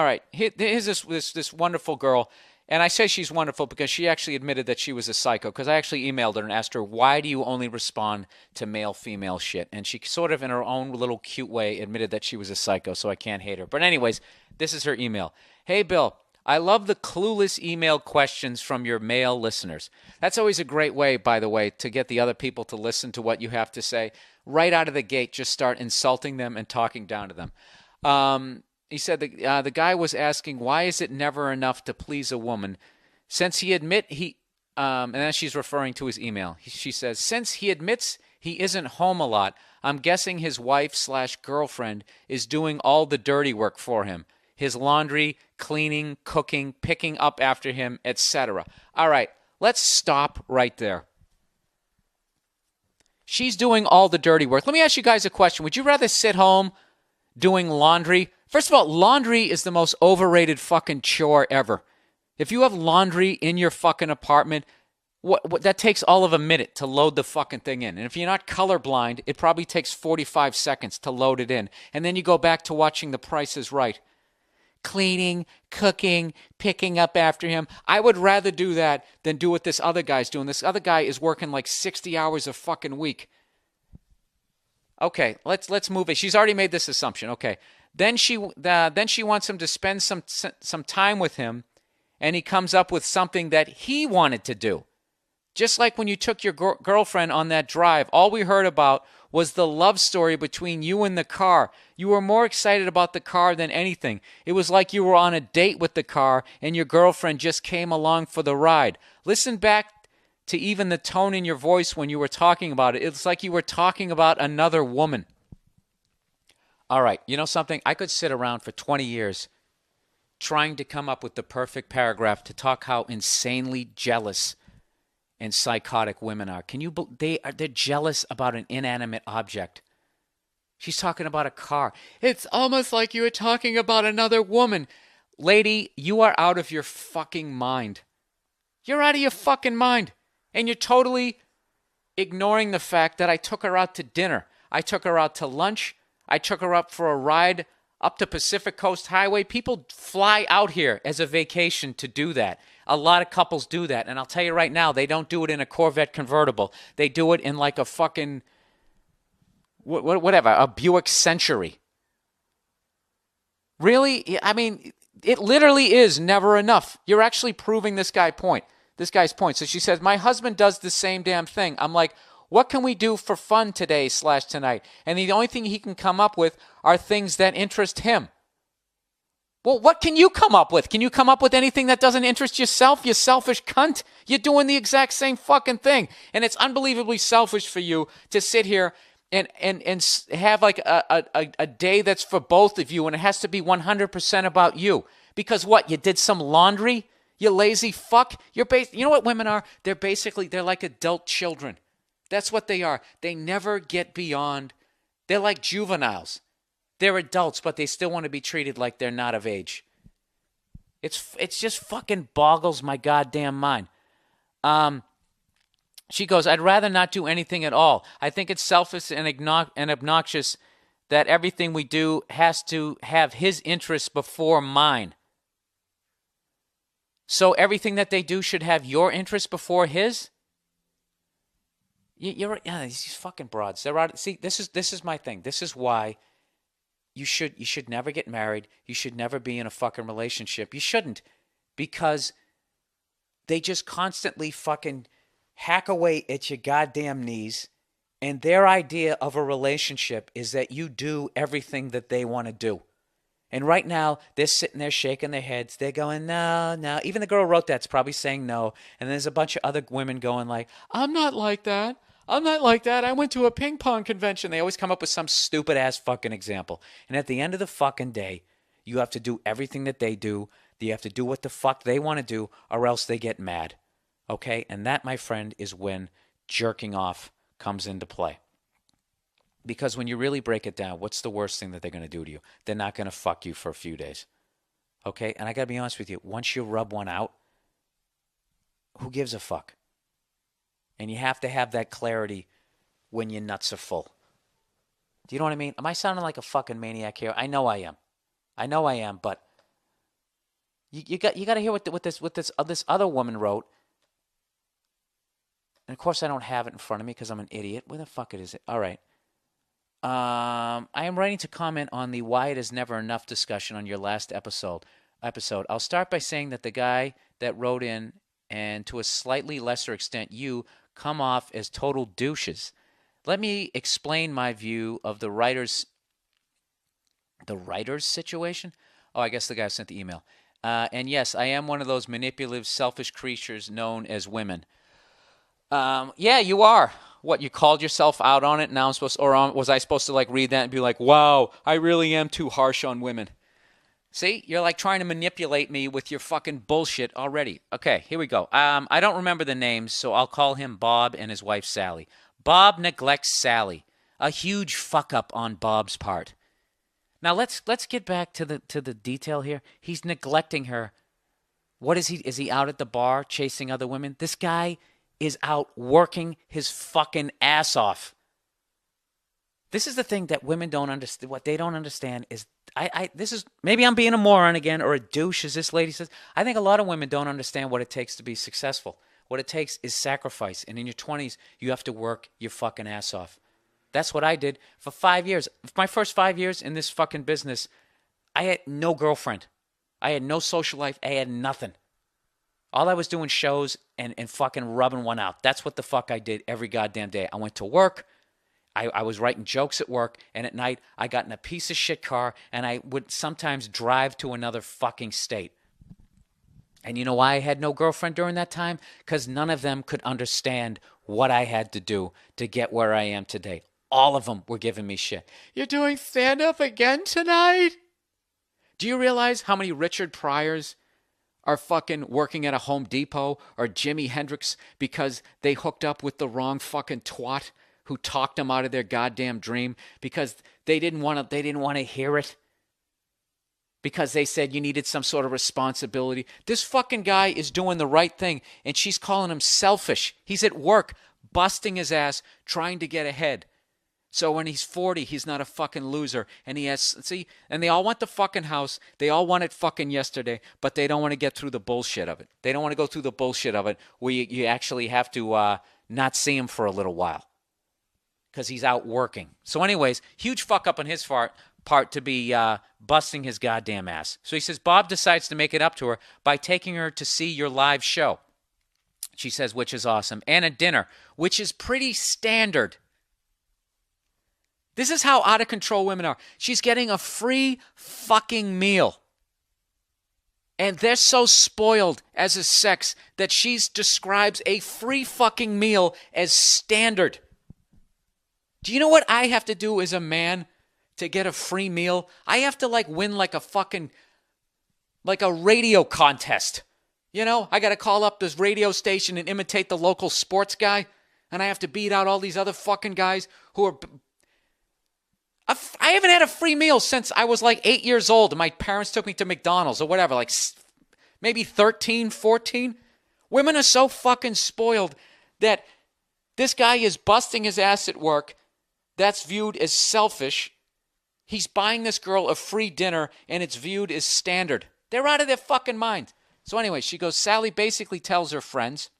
right. Here's this wonderful girl. And I say she's wonderful because she actually admitted that she was a psycho. Because I actually emailed her and asked her, why do you only respond to male-female shit? And she sort of, in her own little cute way, admitted that she was a psycho, so I can't hate her. But anyways, this is her email. Hey, Bill, I love the clueless email questions from your male listeners. That's always a great way, by the way, to get the other people to listen to what you have to say. Right out of the gate, just start insulting them and talking down to them. He said the guy was asking, why is it never enough to please a woman? Since he and then she's referring to his email. She says, since he admits he isn't home a lot, I'm guessing his wife/girlfriend is doing all the dirty work for him. His laundry, cleaning, cooking, picking up after him, etc. All right, let's stop right there. She's doing all the dirty work. Let me ask you guys a question. Would you rather sit home doing laundry? First of all, laundry is the most overrated fucking chore ever. If you have laundry in your fucking apartment, what that takes all of a minute to load the fucking thing in. And if you're not colorblind, it probably takes 45 seconds to load it in. And then you go back to watching The Price is Right. Cleaning, cooking, picking up after him. I would rather do that than do what this other guy's doing. This other guy is working like 60 hours a fucking week. Okay, let's move it. She's already made this assumption. Okay. Then she wants him to spend some time with him, and he comes up with something that he wanted to do. Just like when you took your girlfriend on that drive, all we heard about was the love story between you and the car. You were more excited about the car than anything. It was like you were on a date with the car, and your girlfriend just came along for the ride. Listen back to even the tone in your voice when you were talking about it. It's like you were talking about another woman. All right, you know something? I could sit around for 20 years trying to come up with the perfect paragraph to talk how insanely jealous and psychotic women are. They're jealous about an inanimate object. She's talking about a car. It's almost like you were talking about another woman. Lady, you are out of your fucking mind. You're out of your fucking mind. And you're totally ignoring the fact that I took her out to dinner. I took her out to lunch. I took her up for a ride up the Pacific Coast Highway. People fly out here as a vacation to do that. A lot of couples do that. And I'll tell you right now, they don't do it in a Corvette convertible. They do it in like a fucking, whatever, a Buick Century. Really? I mean, it literally is never enough. You're actually proving this guy's point. So she says, my husband does the same damn thing. I'm like, what can we do for fun today/tonight? And the only thing he can come up with are things that interest him. Well, what can you come up with? Can you come up with anything that doesn't interest yourself, you selfish cunt? You're doing the exact same fucking thing. And it's unbelievably selfish for you to sit here and have like a day that's for both of you, and it has to be 100% about you. Because what? You did some laundry? You lazy fuck? You know what women are? They're like adult children. That's what they are. They never get beyond. They're like juveniles. They're adults, but they still want to be treated like they're not of age. It's just fucking boggles my goddamn mind. She goes, I'd rather not do anything at all. I think it's selfish and obnoxious that everything we do has to have his interests before mine. So everything that they do should have your interests before his? These fucking broads. They're out. See, this is my thing. This is why you should never get married. You should never be in a fucking relationship. You shouldn't, because they just constantly fucking hack away at your goddamn knees, and their idea of a relationship is that you do everything that they want to do. And right now, they're sitting there shaking their heads. They're going, no, no. Even the girl who wrote that's probably saying no. And there's a bunch of other women going like, I'm not like that. I'm not like that. I went to a ping pong convention. They always come up with some stupid ass fucking example. And at the end of the fucking day, you have to do everything that they do. You have to do what the fuck they want to do, or else they get mad. Okay? And that, my friend, is when jerking off comes into play. Because when you really break it down, what's the worst thing that they're going to do to you? They're not going to fuck you for a few days. Okay? And I got to be honest with you. Once you rub one out, who gives a fuck? And you have to have that clarity when your nuts are full. Do you know what I mean? Am I sounding like a fucking maniac here? I know I am. But You got to hear what this other woman wrote. And of course, I don't have it in front of me because I'm an idiot. Where the fuck is it? All right. I am writing to comment on the why it is never enough discussion on your last episode. I'll start by saying that the guy that wrote in, and to a slightly lesser extent you, come off as total douches. Let me explain my view of the writer's situation. Oh, I guess the guy sent the email. And yes, I am one of those manipulative, selfish creatures known as women. Yeah, you are. What, you called yourself out on it? Now I'm supposed to, or was I supposed to like read that and be like, wow, I really am too harsh on women? See, you're like trying to manipulate me with your fucking bullshit already. Okay, here we go. I don't remember the names, so I'll call him Bob and his wife Sally. Bob neglects Sally. A huge fuck up on Bob's part. Now let's get back to the detail here. He's neglecting her. What is he? Is he out at the bar chasing other women? This guy is out working his fucking ass off. This is the thing that women don't understand. What they don't understand is, this is, maybe I'm being a moron again, or a douche, as this lady says. I think a lot of women don't understand what it takes to be successful. What it takes is sacrifice. And in your 20s, you have to work your fucking ass off. That's what I did for 5 years. My first 5 years in this fucking business, I had no girlfriend. I had no social life. I had nothing. All I was doing shows and fucking rubbing one out. That's what the fuck I did every goddamn day. I went to work. I was writing jokes at work. And at night, I got in a piece of shit car. And I would sometimes drive to another fucking state. And you know why I had no girlfriend during that time? Because none of them could understand what I had to do to get where I am today. All of them were giving me shit. You're doing stand-up again tonight? Do you realize how many Richard Pryors are fucking working at a Home Depot or Jimi Hendrix because they hooked up with the wrong fucking twat who talked them out of their goddamn dream because they didn't want to hear it? Because they said you needed some sort of responsibility. This fucking guy is doing the right thing, and she's calling him selfish. He's at work, busting his ass, trying to get ahead. So when he's 40, he's not a fucking loser. And he has, see, and they all want the fucking house. They all want it fucking yesterday, but they don't want to get through the bullshit of it. They don't want to go through the bullshit of it where you actually have to not see him for a little while because he's out working. So anyways, huge fuck up on his part to be busting his goddamn ass. So he says, Bob decides to make it up to her by taking her to see your live show. She says, which is awesome. And a dinner, which is pretty standard. This is how out of control women are. She's getting a free fucking meal. And they're so spoiled as a sex that she describes a free fucking meal as standard. Do you know what I have to do as a man to get a free meal? I have to win like a radio contest. You know, I got to call up this radio station and imitate the local sports guy. And I have to beat out all these other fucking guys who are... I haven't had a free meal since I was 8 years old and my parents took me to McDonald's or whatever, maybe 13, 14. Women are so fucking spoiled that this guy is busting his ass at work. That's viewed as selfish. He's buying this girl a free dinner and it's viewed as standard. They're out of their fucking mind. So anyway, she goes, Sally basically tells her friends,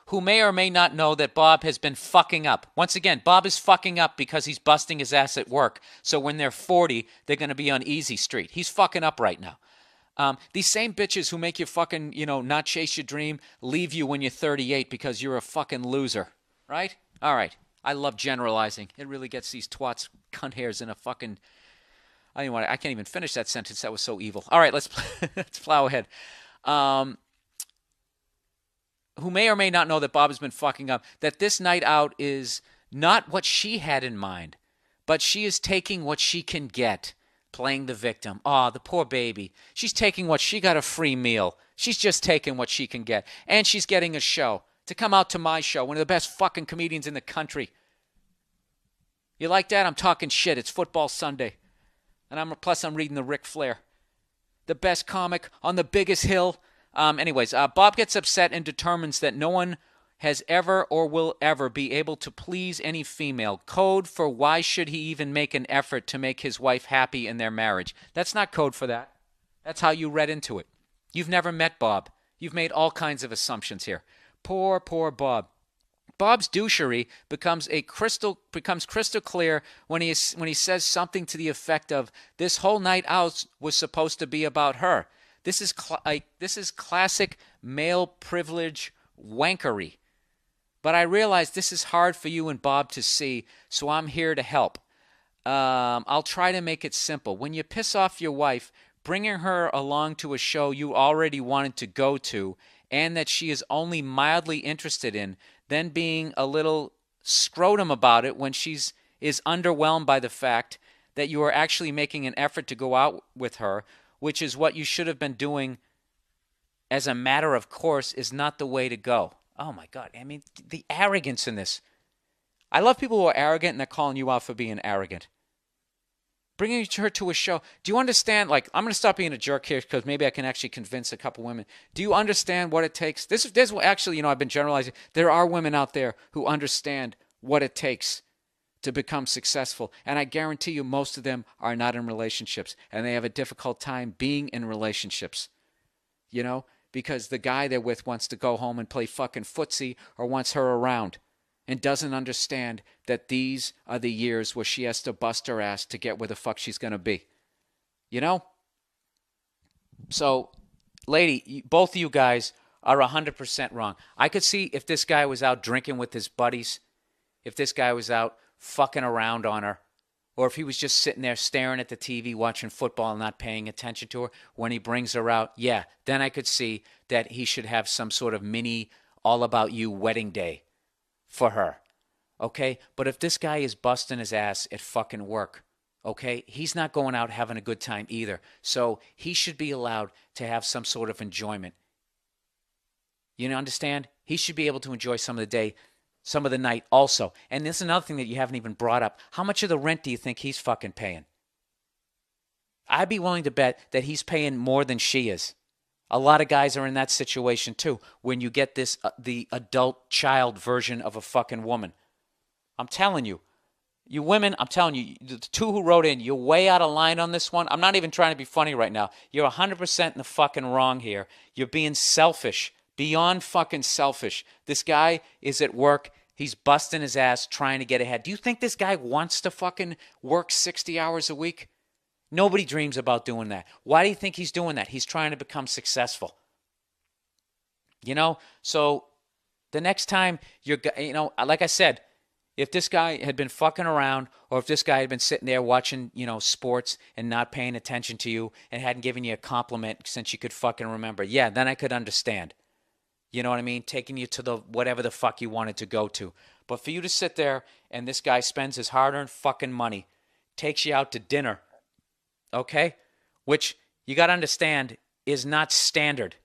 who may or may not know, that Bob has been fucking up. Once again, Bob is fucking up because he's busting his ass at work. So when they're 40, they're going to be on easy street. He's fucking up right now. These same bitches who make you fucking, not chase your dream, leave you when you're 38 because you're a fucking loser. Right? All right. I love generalizing. It really gets these twats, cunt hairs in a fucking... I can't even finish that sentence. That was so evil. All right, let's plow ahead. Who may or may not know that Bob has been fucking up, that this night out is not what she had in mind, but she is taking what she can get, playing the victim. The poor baby. She's taking what she got, a free meal. She's just taking what she can get. And she's getting a show to come out to my show, one of the best fucking comedians in the country. You like that? I'm talking shit. It's football Sunday. And plus I'm reading the Ric Flair. The best comic on the biggest hill. Anyways, Bob gets upset and determines that no one has ever or will ever be able to please any female. Code for why should he even make an effort to make his wife happy in their marriage. That's not code for that. That's how you read into it. You've never met Bob. You've made all kinds of assumptions here. Poor, poor Bob. Bob's douchery becomes crystal clear when he says something to the effect of, "This whole night out was supposed to be about her." This is classic male privilege wankery. But I realize this is hard for you and Bob to see, so I'm here to help. I'll try to make it simple. When you piss off your wife, bringing her along to a show you already wanted to go to and that she is only mildly interested in, then being a little scrotum about it when is underwhelmed by the fact that you are actually making an effort to go out with her, which is what you should have been doing as a matter of course, is not the way to go. Oh my God. I mean, the arrogance in this. I love people who are arrogant and they're calling you out for being arrogant. Bringing her to a show. Do you understand? Like, I'm going to stop being a jerk here because maybe I can actually convince a couple women. Do you understand what it takes? There's actually, I've been generalizing. There are women out there who understand what it takes to become successful. And I guarantee you most of them are not in relationships. And they have a difficult time being in relationships. Because the guy they're with wants to go home and play fucking footsie or wants her around. And doesn't understand that these are the years where she has to bust her ass to get where the fuck she's going to be. So, lady, both of you guys are 100% wrong. I could see if this guy was out drinking with his buddies, if this guy was out fucking around on her, or if he was just sitting there staring at the TV watching football and not paying attention to her when he brings her out, yeah, then I could see that he should have some sort of mini all about you wedding day for her, okay? But if this guy is busting his ass at fucking work, okay, he's not going out having a good time either. So he should be allowed to have some sort of enjoyment. You understand? He should be able to enjoy some of the day, some of the night also. And this is another thing that you haven't even brought up. How much of the rent do you think he's fucking paying? I'd be willing to bet that he's paying more than she is. A lot of guys are in that situation too, when you get this, the adult child version of a fucking woman. I'm telling you. You women, I'm telling you, the two who wrote in, you're way out of line on this one. I'm not even trying to be funny right now. You're 100% in the fucking wrong here. You're being selfish, beyond fucking selfish. This guy is at work. He's busting his ass trying to get ahead. Do you think this guy wants to fucking work 60 hours a week? Nobody dreams about doing that. Why do you think he's doing that? He's trying to become successful. So the next time like I said, if this guy had been fucking around or if this guy had been sitting there watching, sports and not paying attention to you and hadn't given you a compliment since you could fucking remember, yeah, then I could understand. You know what I mean? Taking you to the whatever the fuck you wanted to go to. But for you to sit there and this guy spends his hard-earned fucking money, takes you out to dinner, okay? Which you got to understand is not standard.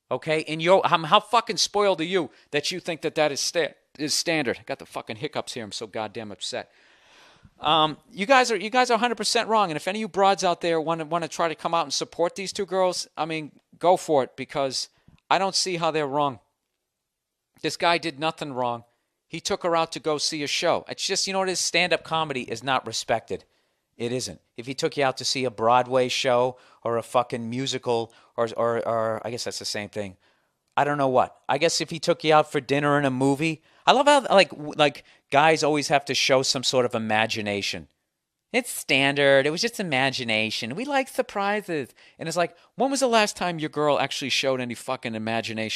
Okay? How fucking spoiled are you that you think that is standard? I got the fucking hiccups here. I'm so goddamn upset. You guys are 100% wrong. And if any of you broads out there want to try to come out and support these two girls, I mean, go for it because I don't see how they're wrong. This guy did nothing wrong. He took her out to go see a show. It's just, it is, stand-up comedy is not respected. It isn't. If he took you out to see a Broadway show or a fucking musical or I guess that's the same thing. I don't know what. I guess if he took you out for dinner and a movie. I love how like guys always have to show some sort of imagination. It's standard. It was just imagination. We like surprises. And it's like, when was the last time your girl actually showed any fucking imagination?